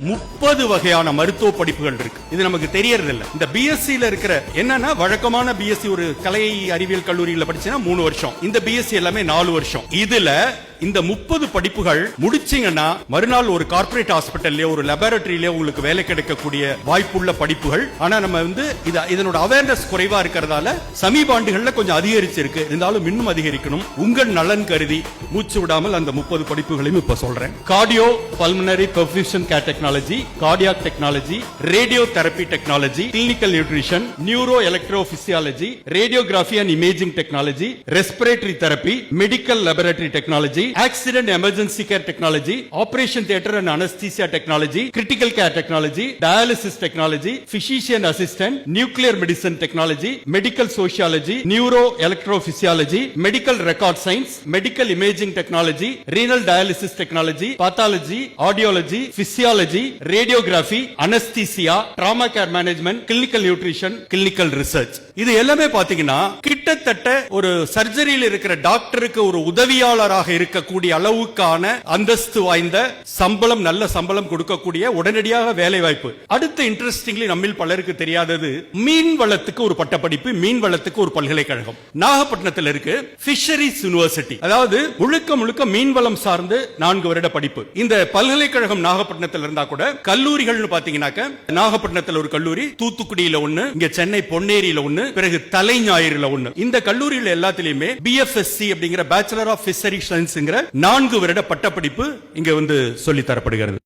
30 வகையான மருத்துவ படிப்புகள் இருக்கு. இது நமக்கு தெரியறது இல்ல. இந்த பிஎஸ்சில இருக்கிற என்னன்னா வழக்கமான பிஎஸ்சி ஒரு கலை அறிவியல் கல்லூரியில படிச்சீங்கன்னா 3 வருஷம். இந்த பிஎஸ்சி எல்லாமே 4 வருஷம். இதுல இந்த 30 படிப்புகள் முடிச்சீங்கன்னா மறுநாள் ஒரு கார்ப்பரேட் ஹாஸ்பிட்டல்ல ஒரு லேபரட்டரியில உங்களுக்கு வேலை கிடைக்கக்கூடிய வாய்ப்புள்ள படிப்புகள். ஆனா நம்ம இதனோட அவேர்னஸ் குறைவா இருக்கிறதால சமீப ஆண்டுகள்ல கொஞ்சம் அதிகரிச்சிருக்கு. இருந்தாலும் இன்னும் அதிகரிக்கணும். உங்கள் நலன் கருதி மூச்சு விடாமல் அந்த 30 படிப்புகளையும் இப்ப சொல்றேன். Cardio pulmonary perfusion care technology, cardiac technology, radio therapy technology, clinical nutrition, neuro electrophysiology, radiography and imaging technology, respiratory therapy, medical laboratory technology, accident emergency care technology, operation theatre and anesthesia technology, critical care technology, dialysis technology, physician assistant, nuclear medicine technology, medical sociology, neuro electrophysiology, medical record science, medical imaging technology, renal dialysis technology, pathology, audiology, physiology, radiography, anesthesia, trauma care management, clinical nutrition, clinical research. இது எல்லாமே பாத்தீங்கன்னா கிட்டத்தட்ட ஒரு சர்ஜரியில் இருக்கிற டாக்டருக்கு ஒரு உதவியாளராக இருக்கக்கூடிய அளவுக்கான அந்தஸ்து வாய்ந்த சம்பளம், நல்ல சம்பளம் கொடுக்கக்கூடிய உடனடியாக வேலை வாய்ப்பு. அடுத்த இன்ட்ரெஸ்டிங்லி நம்மில் பலருக்கு தெரியாதது மீன் வளத்துக்கு ஒரு பட்டப்படிப்பு, மீன் வளத்துக்கு ஒரு பல்கலைக்கழகம் நாகப்பட்டினத்தில் இருக்கு. பிஷரிஸ் யூனிவர்சிட்டி, அதாவது முழுக்க மீன் வளம் சார்ந்து 4 வருட படிப்பு. இந்த பல்கலைக்கழகம் நாகப்பட்டினத்தில் இருந்தா கூட கல்லூரிகள் பாத்தீங்கன்னாக்க நாகப்பட்டினத்தில் ஒரு கல்லூரி, தூத்துக்குடியில ஒண்ணு, இங்க சென்னை பொன்னேரியில ஒண்ணு, பிறகு தலைஞாயிறுல ஒண்ணு. இந்த கல்லூரிகள் எல்லாத்திலுமே பிஎஃப்எஸ்சி அப்படிங்கிற பேச்சுலர் ஆஃப் பிஷரி சயின்ஸ்ங்கிற 4 வருட பட்டப்படிப்பு இங்க சொல்லி தரப்படுகிறது.